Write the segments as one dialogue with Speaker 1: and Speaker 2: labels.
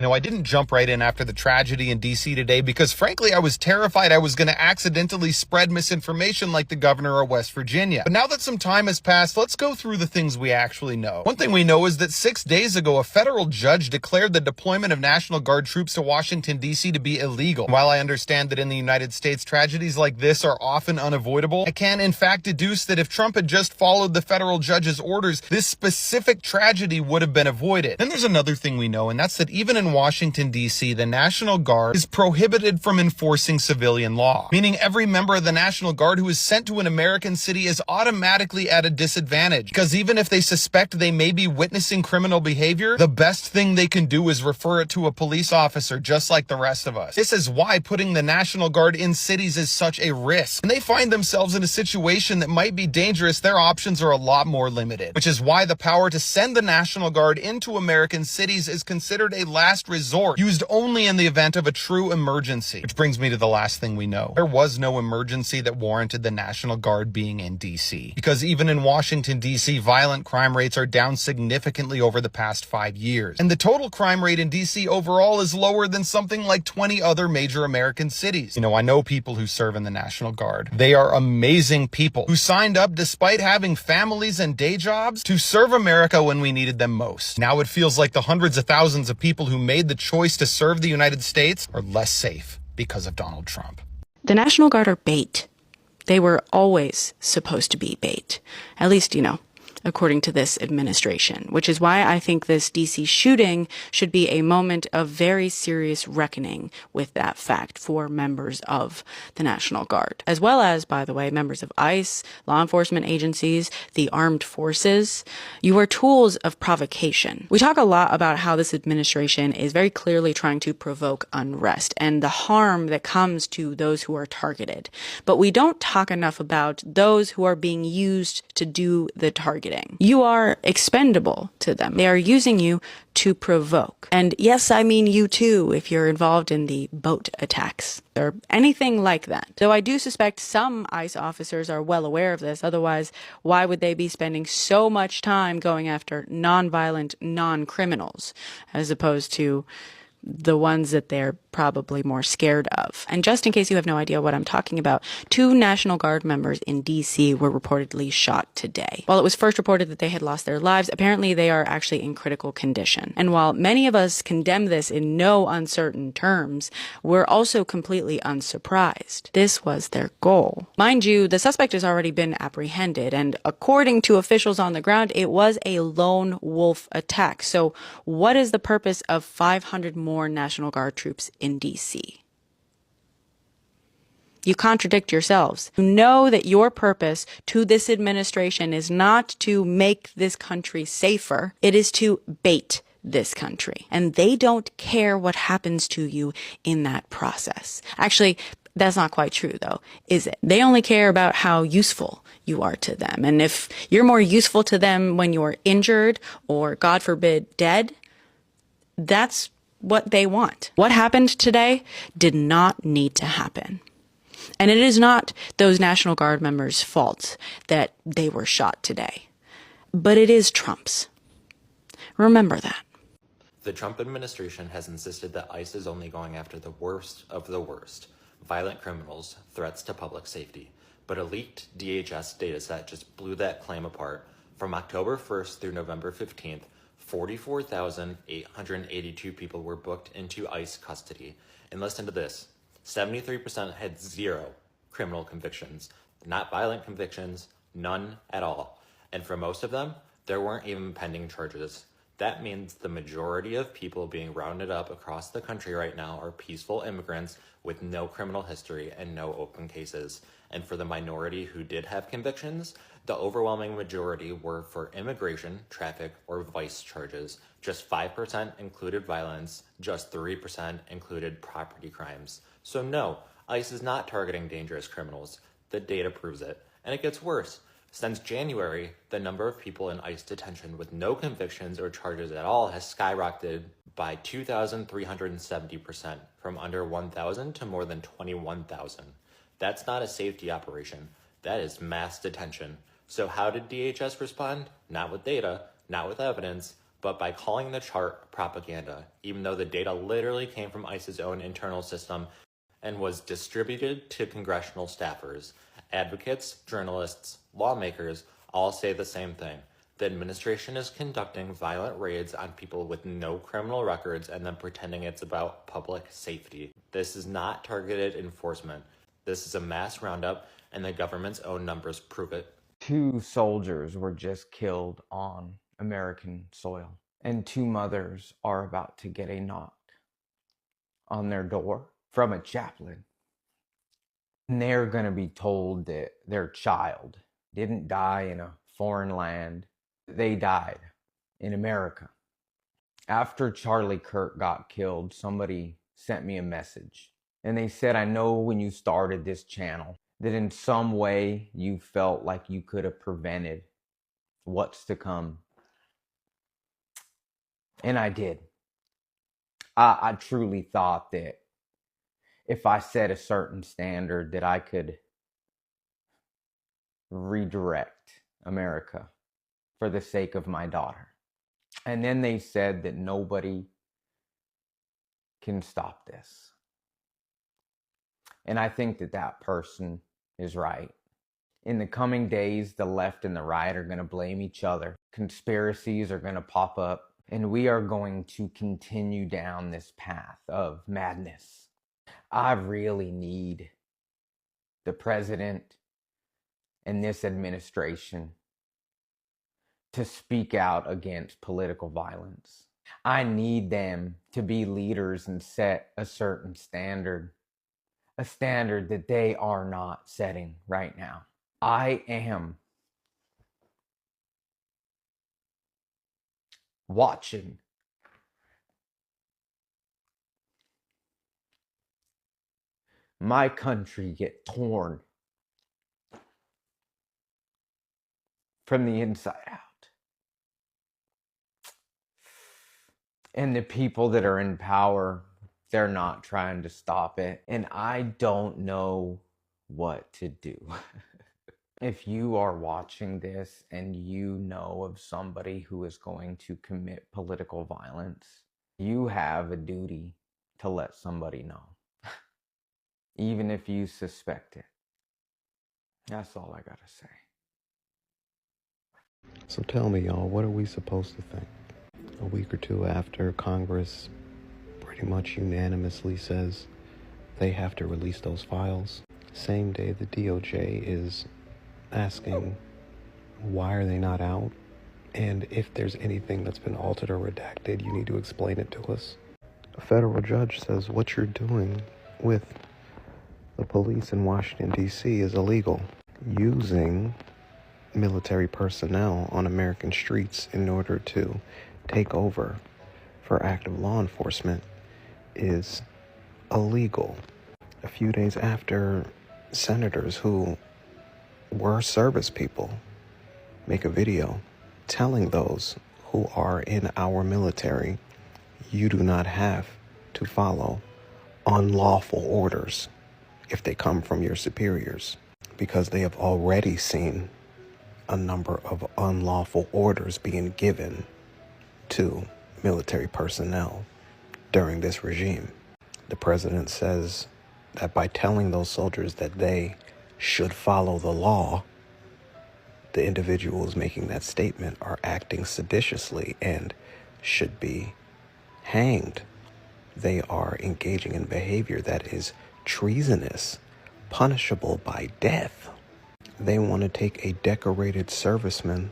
Speaker 1: I didn't jump right in after the tragedy in DC today because frankly, I was terrified I was going to accidentally spread misinformation like the governor of West Virginia. But now that some time has passed, let's go through the things we actually know. One thing we know is that 6 days ago, a federal judge declared the deployment of National Guard troops to Washington, D.C. to be illegal. While I understand that in the United States, tragedies like this are often unavoidable, I can in fact deduce that if Trump had just followed the federal judge's orders, this specific tragedy would have been avoided. Then there's another thing we know, and that's that even in Washington, D.C., the National Guard is prohibited from enforcing civilian law, meaning every member of the National Guard who is sent to an American city is automatically at a disadvantage, because even if they suspect they may be witnessing criminal behavior, the best thing they can do is refer it to a police officer just like the rest of us. This is why putting the National Guard in cities is such a risk. When they find themselves in a situation that might be dangerous, their options are a lot more limited, which is why the power to send the National Guard into American cities is considered a last resort, used only in the event of a true emergency. Which brings me to the last thing we know. There was no emergency that warranted the National Guard being in DC. Because even in Washington, DC, violent crime rates are down significantly over the past 5 years. And the total crime rate in DC overall is lower than something like 20 other major American cities. I know people who serve in the National Guard. They are amazing people who signed up despite having families and day jobs to serve America when we needed them most. Now it feels like the hundreds of thousands of people who made the choice to serve the United States are less safe because of Donald Trump.
Speaker 2: The National Guard are bait. They were always supposed to be bait. At least, according to this administration, which is why I think this DC shooting should be a moment of very serious reckoning with that fact for members of the National Guard, as well as, by the way, members of ICE, law enforcement agencies, the armed forces. You are tools of provocation. We talk a lot about how this administration is very clearly trying to provoke unrest and the harm that comes to those who are targeted. But we don't talk enough about those who are being used to do the targeting. You are expendable to them. They are using you to provoke. And yes, I mean you too, if you're involved in the boat attacks or anything like that. Though I do suspect some ICE officers are well aware of this. Otherwise, why would they be spending so much time going after non-violent, non-criminals as opposed to the ones that they're probably more scared of? And just in case you have no idea what I'm talking about, 2 National Guard members in DC were reportedly shot today. While it was first reported that they had lost their lives, apparently they are actually in critical condition. And while many of us condemn this in no uncertain terms, we're also completely unsurprised. This was their goal. Mind you, the suspect has already been apprehended, and according to officials on the ground, it was a lone wolf attack. So what is the purpose of 500 more National Guard troops in DC? You contradict yourselves. You know that your purpose to this administration is not to make this country safer. It is to bait this country. And they don't care what happens to you in that process. Actually, that's not quite true, though, is it? They only care about how useful you are to them. And if you're more useful to them when you're injured or, God forbid, dead, that's what they want. What happened today did not need to happen. And it is not those National Guard members' fault that they were shot today. But it is Trump's. Remember that.
Speaker 3: The Trump administration has insisted that ICE is only going after the worst of the worst, violent criminals, threats to public safety. But a leaked DHS dataset just blew that claim apart. From October 1st through November 15th, 44,882 people were booked into ICE custody. And listen to this, 73% had 0 criminal convictions, not violent convictions, none at all. And for most of them, there weren't even pending charges. That means the majority of people being rounded up across the country right now are peaceful immigrants with no criminal history and no open cases. And for the minority who did have convictions, the overwhelming majority were for immigration, traffic, or vice charges. Just 5% included violence, just 3% included property crimes. So no, ICE is not targeting dangerous criminals. The data proves it. And it gets worse. Since January, the number of people in ICE detention with no convictions or charges at all has skyrocketed by 2,370%, from under 1,000 to more than 21,000. That's not a safety operation. That is mass detention. So how did DHS respond? Not with data, not with evidence, but by calling the chart propaganda, even though the data literally came from ICE's own internal system and was distributed to congressional staffers, advocates, journalists, lawmakers all say the same thing. The administration is conducting violent raids on people with no criminal records and then pretending it's about public safety. This is not targeted enforcement. This is a mass roundup, and the government's own numbers prove it.
Speaker 4: 2 soldiers were just killed on American soil, and 2 mothers are about to get a knock on their door from a chaplain. And they're going to be told that their child didn't die in a foreign land. They died in America. After Charlie Kirk got killed, somebody sent me a message. And they said, I know when you started this channel that in some way you felt like you could have prevented what's to come. And I did. I truly thought that if I set a certain standard that I could redirect America for the sake of my daughter. And then they said that nobody can stop this. And I think that that person is right. In the coming days, the left and the right are going to blame each other. Conspiracies are going to pop up, and we are going to continue down this path of madness. I really need the president and this administration to speak out against political violence. I need them to be leaders and set a certain standard, a standard that they are not setting right now. I am watching my country get torn from the inside out. And the people that are in power, they're not trying to stop it. And I don't know what to do. If you are watching this and you know of somebody who is going to commit political violence, you have a duty to let somebody know. Even if you suspect it. That's all I gotta say.
Speaker 5: So tell me, y'all, what are we supposed to think? A week or two after Congress pretty much unanimously says they have to release those files, same day the DOJ is asking why are they not out, and if there's anything that's been altered or redacted, you need to explain it to us. A federal judge says what you're doing with the police in Washington, D.C. is illegal. Using military personnel on American streets in order to take over for active law enforcement is illegal. A few days after senators who were service people make a video telling those who are in our military, you do not have to follow unlawful orders if they come from your superiors, because they have already seen a number of unlawful orders being given to military personnel during this regime. The president says that by telling those soldiers that they should follow the law, the individuals making that statement are acting seditiously and should be hanged. They are engaging in behavior that is treasonous, punishable by death. They want to take a decorated serviceman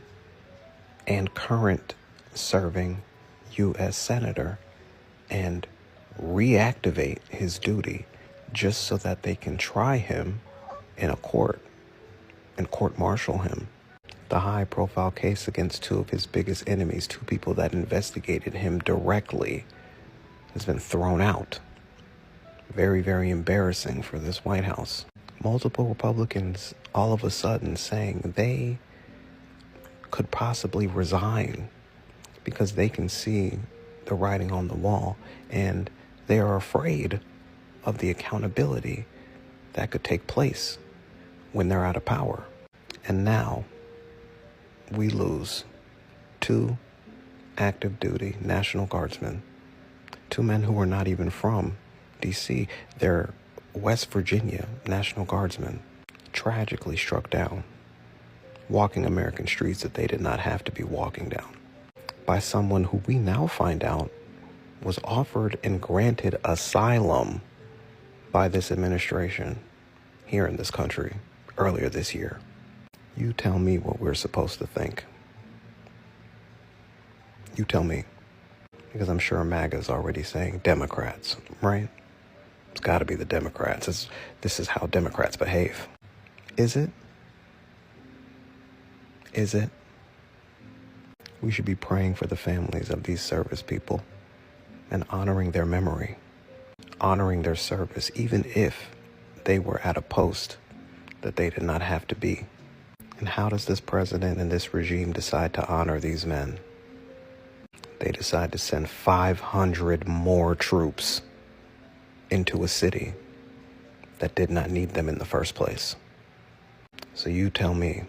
Speaker 5: and current serving U.S. Senator and reactivate his duty just so that they can try him in a court and court-martial him. The high-profile case against 2 of his biggest enemies, 2 people that investigated him directly, has been thrown out. Very, very embarrassing for this White House. Multiple Republicans all of a sudden saying they could possibly resign because they can see the writing on the wall and they are afraid of the accountability that could take place when they're out of power. And now we lose 2 active duty National Guardsmen, 2 men who were not even from D.C., they're West Virginia National Guardsmen, tragically struck down, walking American streets that they did not have to be walking down, by someone who we now find out was offered and granted asylum by this administration here in this country earlier this year. You tell me what we're supposed to think. You tell me. Because I'm sure MAGA's already saying Democrats, right? It's got to be the Democrats. This is how Democrats behave. Is it? Is it? We should be praying for the families of these service people and honoring their memory, honoring their service, even if they were at a post that they did not have to be. And how does this president and this regime decide to honor these men? They decide to send 500 more troops into a city that did not need them in the first place. So you tell me,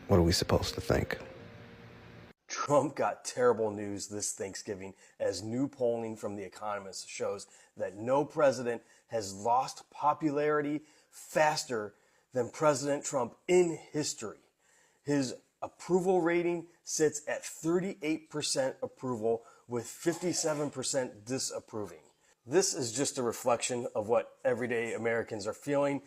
Speaker 5: what are we supposed to think?
Speaker 6: Trump got terrible news this Thanksgiving as new polling from The Economist shows that no president has lost popularity faster than President Trump in history. His approval rating sits at 38% approval with 57% disapproving. This is just a reflection of what everyday Americans are feeling.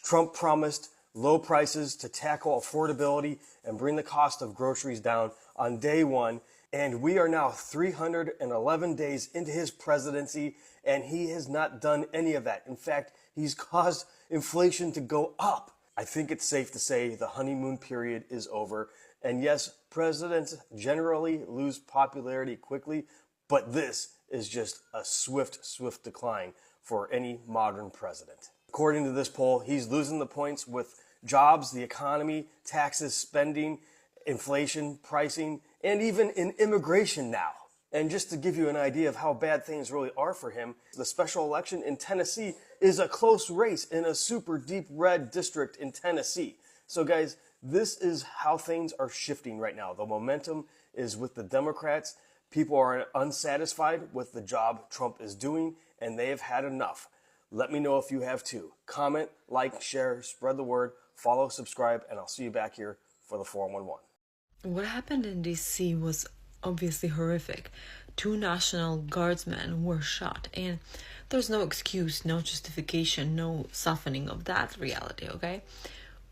Speaker 6: Trump promised low prices to tackle affordability and bring the cost of groceries down on day one. And we are now 311 days into his presidency, and he has not done any of that. In fact, he's caused inflation to go up. I think it's safe to say the honeymoon period is over. And yes, presidents generally lose popularity quickly, but this is just a swift decline for any modern president. According to this poll, he's losing the points with jobs, the economy, taxes, spending, inflation, pricing, and even in immigration now. And just to give you an idea of how bad things really are for him, the special election in Tennessee is a close race in a super deep red district in Tennessee. So guys, this is how things are shifting right now. The momentum is with the Democrats. People are unsatisfied with the job Trump is doing, and they have had enough. Let me know if you have too. Comment, like, share, spread the word, follow, subscribe, and I'll see you back here for the 411.
Speaker 7: What happened in DC was obviously horrific. 2 National Guardsmen were shot, and there's no excuse, no justification, no softening of that reality, okay?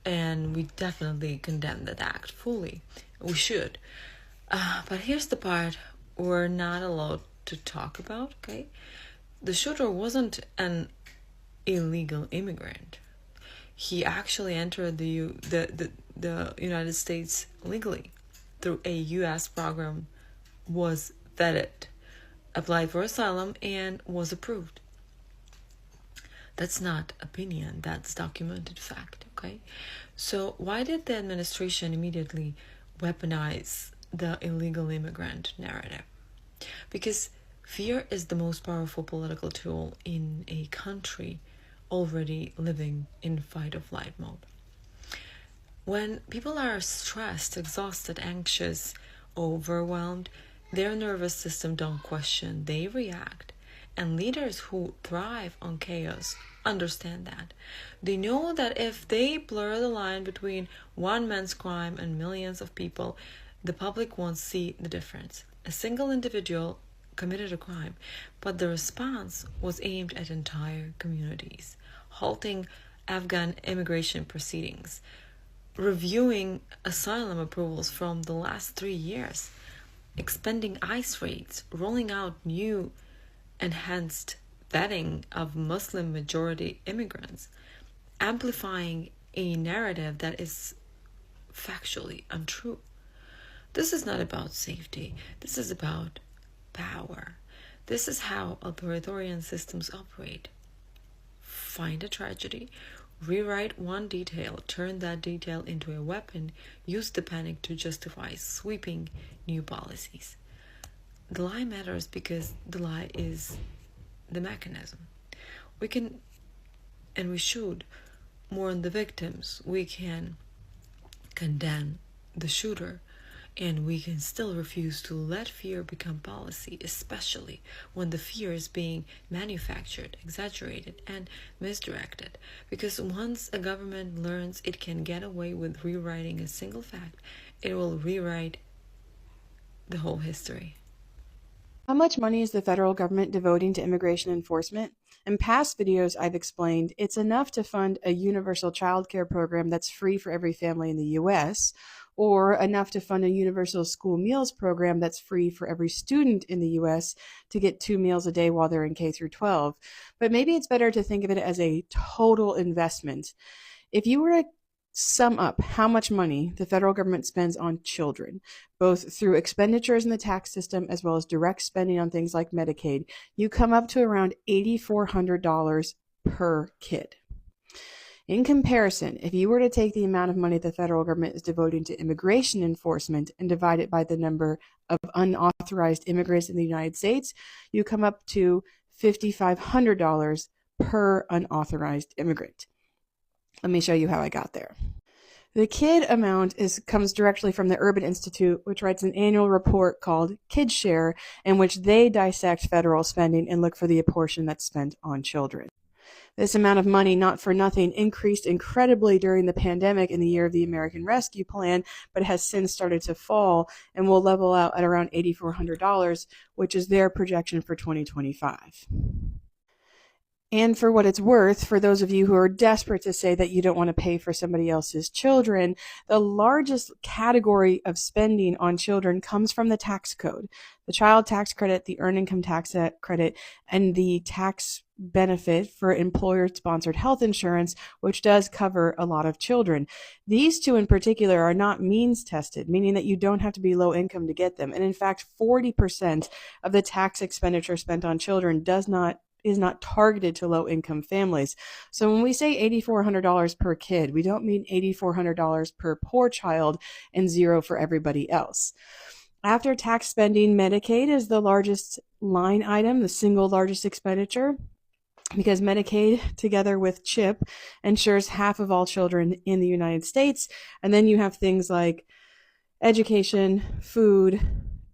Speaker 7: And we definitely condemn that act fully. We should. But here's the part we're not allowed to talk about, okay? The shooter wasn't an illegal immigrant. He actually entered the United States legally through a U.S. program, was vetted, applied for asylum, and was approved. That's not opinion, that's documented fact, okay? So why did the administration immediately weaponize the illegal immigrant narrative? Because fear is the most powerful political tool in a country already living in fight or flight mode. When people are stressed, exhausted, anxious, overwhelmed, their nervous system don't question, they react. And leaders who thrive on chaos understand that. They know that if they blur the line between one man's crime and millions of people, the public won't see the difference. A single individual committed a crime, but the response was aimed at entire communities, halting Afghan immigration proceedings, reviewing asylum approvals from the last 3 years, expanding ICE raids, rolling out new enhanced vetting of Muslim-majority immigrants, amplifying a narrative that is factually untrue. This is not about safety. This is about power. This is how authoritarian systems operate. Find a tragedy, rewrite one detail, turn that detail into a weapon, use the panic to justify sweeping new policies. The lie matters because the lie is the mechanism. We can, and we should, mourn the victims. We can condemn the shooter And we can still refuse to let fear become policy, especially when the fear is being manufactured, exaggerated, and misdirected. Because once a government learns it can get away with rewriting a single fact, it will rewrite the whole history.
Speaker 8: How much money is the federal government devoting to immigration enforcement? In past videos, I've explained it's enough to fund a universal child care program that's free for every family in the U.S., or enough to fund a universal school meals program that's free for every student in the U.S. to get 2 meals a day while they're in K through 12. But maybe it's better to think of it as a total investment. If you were to sum up how much money the federal government spends on children, both through expenditures in the tax system as well as direct spending on things like Medicaid, you come up to around $8,400 per kid. In comparison, if you were to take the amount of money the federal government is devoting to immigration enforcement and divide it by the number of unauthorized immigrants in the United States, you come up to $5,500 per unauthorized immigrant. Let me show you how I got there. The KID amount comes directly from the Urban Institute, which writes an annual report called Kid Share, in which they dissect federal spending and look for the portion that's spent on children. This amount of money, not for nothing, increased incredibly during the pandemic in the year of the American Rescue Plan, but has since started to fall and will level out at around $8,400, which is their projection for 2025. And for what it's worth, for those of you who are desperate to say that you don't want to pay for somebody else's children, the largest category of spending on children comes from the tax code. The child tax credit, the earned income tax credit, and the tax benefit for employer-sponsored health insurance, which does cover a lot of children. These two in particular are not means tested, meaning that you don't have to be low income to get them. And in fact, 40% of the tax expenditure spent on children is not targeted to low-income families. So when we say $8,400 per kid, we don't mean $8,400 per poor child and zero for everybody else. After tax spending, Medicaid is the largest line item, the single largest expenditure, because Medicaid, together with CHIP, ensures half of all children in the United States. And then you have things like education, food,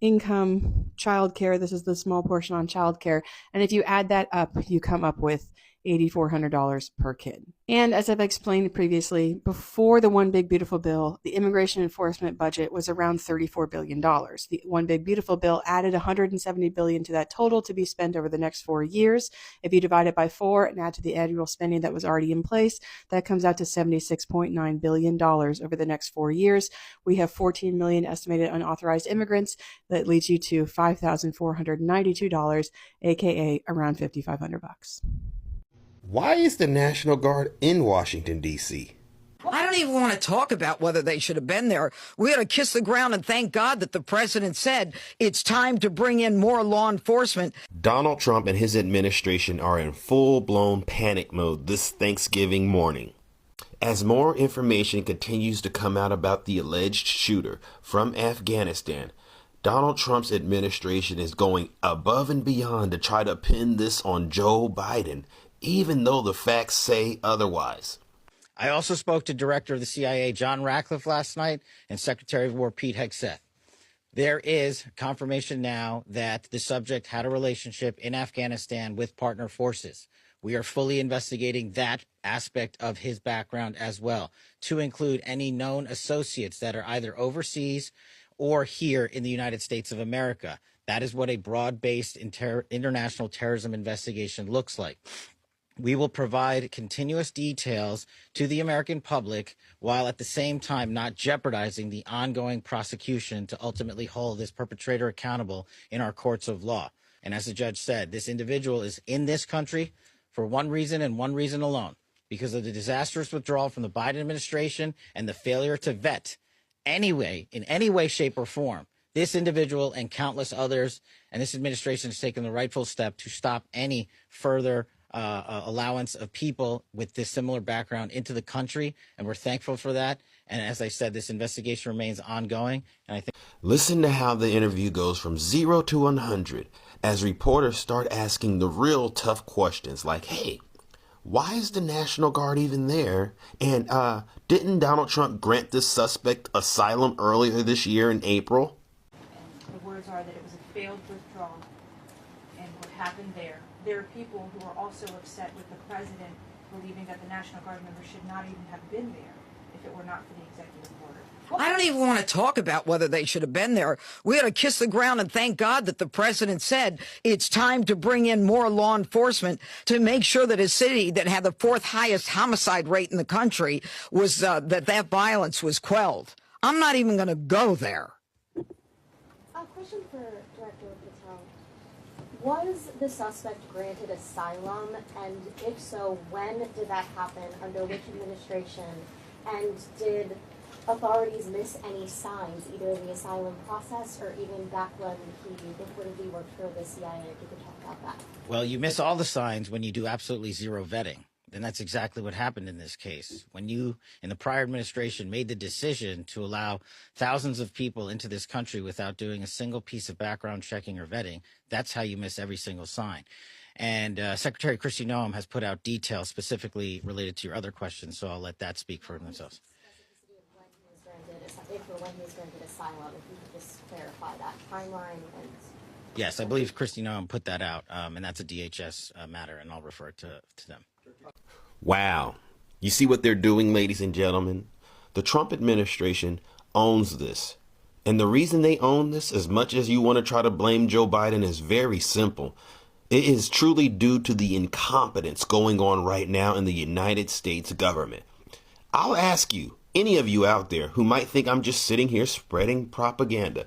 Speaker 8: income, childcare. This is the small portion on childcare. And if you add that up, you come up with $8,400 per kid. And as I've explained previously, before the One Big Beautiful Bill, the immigration enforcement budget was around $34 billion. The One Big Beautiful Bill added $170 billion to that total to be spent over the next 4 years. If you divide it by 4 and add to the annual spending that was already in place, that comes out to $76.9 billion over the next 4 years. We have 14 million estimated unauthorized immigrants. That leads you to $5,492, aka around $5,500.
Speaker 9: Why is the National Guard in Washington, D.C.?
Speaker 10: I don't even want to talk about whether they should have been there. We ought to kiss the ground and thank God that the president said it's time to bring in more law enforcement.
Speaker 9: Donald Trump and his administration are in full-blown panic mode this Thanksgiving morning. As more information continues to come out about the alleged shooter from Afghanistan, Donald Trump's administration is going above and beyond to try to pin this on Joe Biden, even though the facts say otherwise.
Speaker 10: I also spoke to Director of the CIA, John Ratcliffe, last night, and Secretary of War, Pete Hegseth. There is confirmation now that the subject had a relationship in Afghanistan with partner forces. We are fully investigating that aspect of his background as well, to include any known associates that are either overseas or here in the United States of America. That is what a broad-based international terrorism investigation looks like. We will provide continuous details to the American public while at the same time not jeopardizing the ongoing prosecution to ultimately hold this perpetrator accountable in our courts of law. And as the judge said, this individual is in this country for one reason and one reason alone, because of the disastrous withdrawal from the Biden administration and the failure to vet anyway, in any way, shape, or form, this individual and countless others. And this administration has taken the rightful step to stop any further allowance of people with this similar background into the country, and we're thankful for that. And as I said, this investigation remains ongoing. And I think
Speaker 9: listen to how the interview goes from 0 to 100 as reporters start asking the real tough questions like, hey, Why is the National Guard even there? And didn't Donald Trump grant this suspect asylum earlier this year in April?
Speaker 11: And the words are that it was a failed withdrawal. And what happened there are people who are also upset with the president believing that the National Guard members should not even have been there if it were not for the executive order.
Speaker 12: I don't even want to talk about whether they should have been there. We ought to kiss the ground and thank God that the president said it's time to bring in more law enforcement to make sure that a city that had the fourth highest homicide rate in the country was that violence was quelled. I'm not even going to go there.
Speaker 13: A question for Director Patel. Was the suspect granted asylum? And if so, when did that happen? Under which administration? And did authorities miss any signs, either in the asylum process or even back when he reportedly worked for the CIA? If you could talk about that.
Speaker 10: Well, you miss all the signs when you do absolutely zero vetting. And that's exactly what happened in this case. When you, in the prior administration, made the decision to allow thousands of people into this country without doing a single piece of background checking or vetting, that's how you miss every single sign. And Secretary Kristi Noem has put out details specifically related to your other questions, so I'll let that speak for themselves.
Speaker 13: If or when he was granted asylum, if you could just clarify that timeline. And
Speaker 10: yes, I believe Kristi Noem put that out, and that's a DHS matter, and I'll refer it to them.
Speaker 9: Wow. You see what they're doing, ladies and gentlemen? The Trump administration owns this. And the reason they own this, as much as you want to try to blame Joe Biden, is very simple. It is truly due to the incompetence going on right now in the United States government. I'll ask you, any of you out there who might think I'm just sitting here spreading propaganda,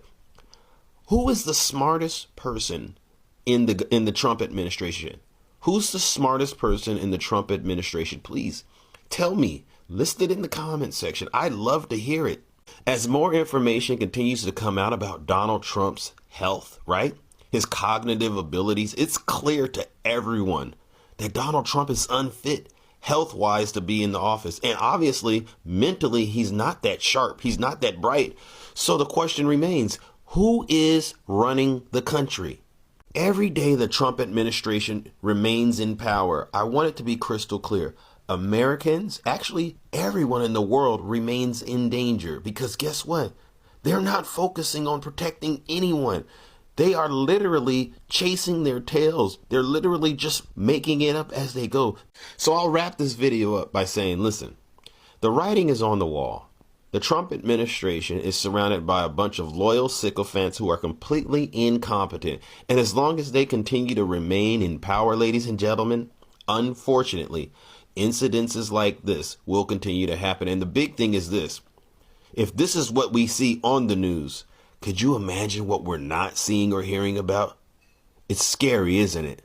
Speaker 9: who is the smartest person in the Trump administration? Who's the smartest person in the Trump administration? Please tell me. List it in the comment section. I'd love to hear it. As more information continues to come out about Donald Trump's health, right? His cognitive abilities, it's clear to everyone that Donald Trump is unfit health-wise to be in the office. And obviously, mentally, he's not that sharp. He's not that bright. So the question remains, who is running the country? Every day the Trump administration remains in power, I want it to be crystal clear. Americans, actually everyone in the world, remains in danger because guess what? They're not focusing on protecting anyone. They are literally chasing their tails. They're literally just making it up as they go. So I'll wrap this video up by saying, listen, the writing is on the wall. The Trump administration is surrounded by a bunch of loyal sycophants who are completely incompetent. And as long as they continue to remain in power, ladies and gentlemen, unfortunately, incidences like this will continue to happen. And the big thing is this. If this is what we see on the news, could you imagine what we're not seeing or hearing about? It's scary, isn't it?